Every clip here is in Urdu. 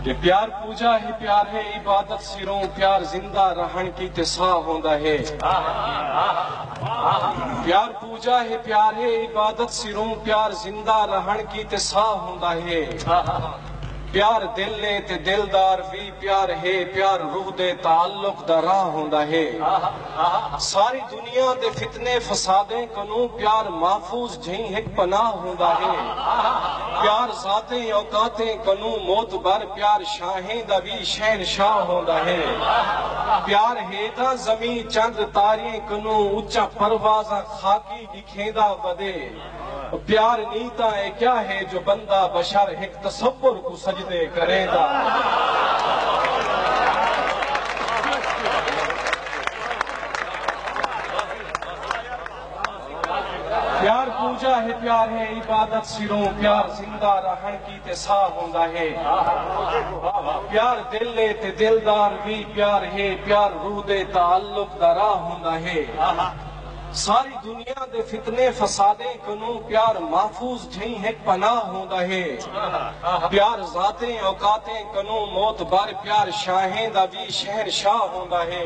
کہ پیار پوجا ہے پیار ہے عبادت سروں پیار زندہ رہن کی تسا ہوندا ہے پیار پوجا ہے پیار ہے عبادت سروں پیار زندہ رہن کی تسا ہوندا ہے پیار دل نے تے دلدار بھی پیار ہے پیار روح دے تعلق دا راہ ہوندا ہے ساری دنیا دے فتنے فسادیں کنوں پیار محفوظ جہیں ایک پناہ ہوندا ہے پیار ذاتیں اوقاتیں کنوں موتبر پیار شاہیں دا بھی شہنشاہ ہوندا ہے پیار ہے دا زمین چند تاریاں کنوں اچا پروازاں خاکی دکھیندا ودے پیار نیتا ہے کیا ہے جو بندہ بشر ایک تصور کو سجدے کرے گا پیار پوجا ہے پیار ہے عبادت سروں پیار زندہ رہن کی تسا ہوندا ہے پیار دل نے تے دلدار بھی پیار ہے پیار روح دے تعلق دا راہ ہوندا ہے ساری دنیا دے فتنے فسادیں کنوں پیار محفوظ جہیں ایک پناہ ہوندا ہے پیار ذاتیں اوقاتیں کنوں موت بار پیار شاہیں دا بھی شہنشاہ ہوندا ہے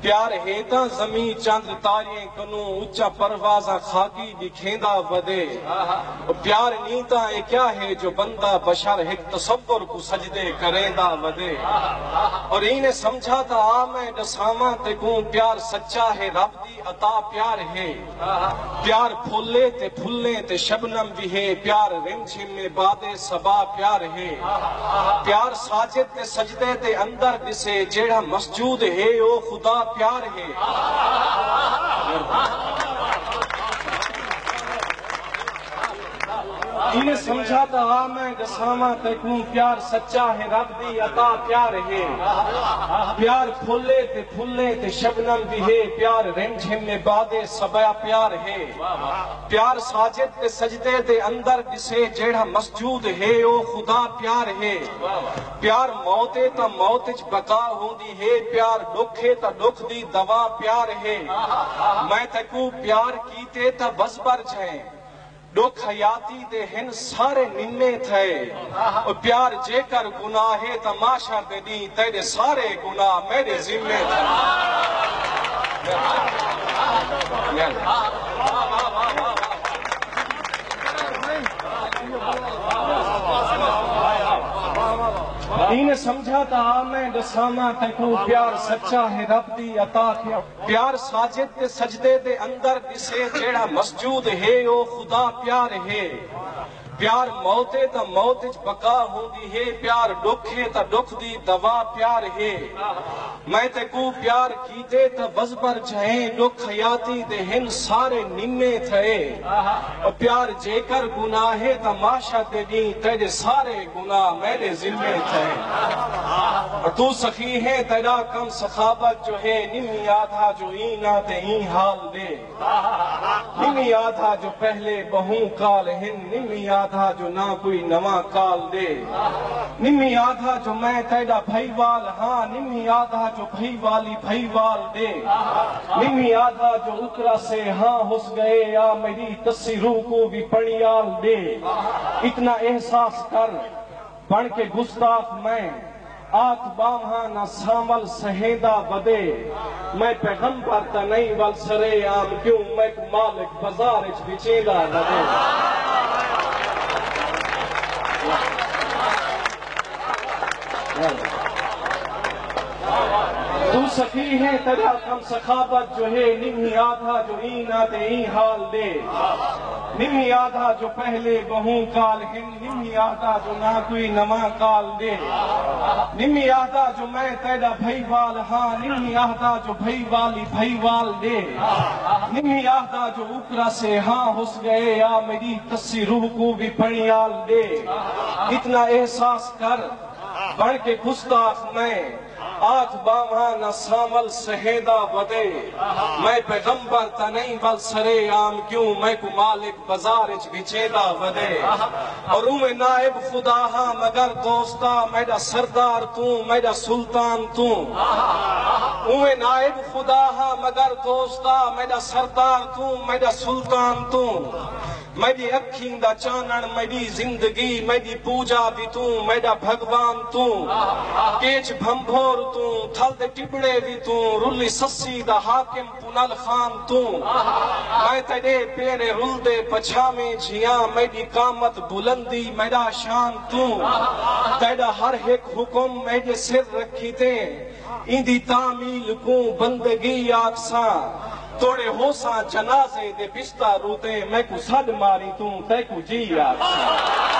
پیار ہے تا زمین چند تاریاں کنوں اچا پروازاں خاکی دکھیندا ودے پیار نیتا ہے کیا ہے جو بندہ بشر ایک تصور کو سجدے کریندا ودے اور انہیں سمجھا تا میں دساواں تے کوں پیار سچا ہے رب دی عطا پیار ہے پیار پھولے تے پھولے تے شبنم بھی ہے پیار رمجھم میں باد صبا پیار ہے پیار ساجد تے سجدے تے اندر دسے جیڑا مسجود ہے او خدا پیار ہے انہیں سمجھاتا میں دساواں تے کوں پیار سچا ہے رب دی عطا پیار ہے پیار پھولے تے شبنم بھی ہے پیار رمجھم میں باد صبا پیار ہے پیار ساجد تے سجدے تے اندر دسے جیڑا مسجود ہے او خدا پیار ہے پیار موتے تا موت وچ بقا ہوندی ہے پیار دکھے تا دکھ دی دوا پیار ہے میں تے کو پیار کیتے تا بس بر جائیں دکھ حیاتی دے ہن سارے نمے تھے اور پیار جے کر گناہ ہے تماشا دے دی تیرے سارے گناہ میرے ذمے تھے انہیں سمجھا تا میں دساواں تے کو پیار سچا ہے رب دی عطا پیار ساجد تے سجدے دے اندر دسے جیڑا مسجود ہے او خدا پیار ہے پیار موتے تا موت وچ بقا ہوندی ہے پیار دکھے تا دکھ دی دوا پیار ہے میں تے کو پیار کیتے تا بس بر جائیں دکھ حیاتی دے ہن سارے نمے تھے اور پیار جے کر گناہ ہے تماشا دے دی تیرے سارے گناہ میرے ذمے تھے اور تو سخی ہے تیرا کم سخاوت جو ہے نمی آدھا جو اینا تے ہی حال دے نمی آدھا جو پہلے بہوں کال ہن نمی آدھا جو نہ کوئی نواں کال دے نمی آدھا جو میں تیرا بھائی وال ہاں نمی آدھا جو بھائی والی بھائی وال دے نمی آدھا جو اکرا سے ہاں ہس گئے یا میری تسی روح کو بھی پڑیال دے اتنا احساس کر بڑھ کے گستاخ میں آت بامہاں نہ سامل سہیدہ بدے میں پیغمبر تا نہیں وال سرے عام کیوں میں مالک بازار اچ بچیدہ بدے تو سخی ہے تیرا کم سخاوت جو ہے نمی آدھا جو اینا تے ای حال دے نمی آدھا جو پہلے بہوں کال ہن نمی آدھا جو نہ کوئی نواں کال دے نمی آدھا جو میں تیرا بھائی وال ہاں نمی آدھا جو بھائی والی بھائی وال دے نمی آدھا جو اکرا سے ہاں ہس گئے یا میری تسی روح کو بھی پڑیال دے اتنا احساس کر بڑھ کے گستاخ میں آت بامہاں نہ سامل سہیدہ بدے میں پیغمبر تا نہیں بل سرے عام کیوں میں کو مالک بازار اچ بچیدہ ودے اور میں نائب خدا ہاں مگر دوستا میرا سردار تو میرا سلطان تو میں نائب خدا ہاں مگر دوستا میرا سردار تو میرا سلطان تو میری اکھیں دا چانن میری زندگی میری پوجا بھی تو میرا بھگوان تو کیچ بھمبھور تو تھل دے ٹبڑے بھی تو رلی سسی دا حاکم پنل خان تو میں تیرے پیرے رل دے پچھا میں جھیاں میری قامت بلندی میرا شان تو تیرا ہر ایک حکم میرے سر رکھی تے اندی تعمیل کو بندگی آکساں توڑے ہو سا جنازے دے بستہ روتے میں کو سد ماری توں تے کو جی آکساں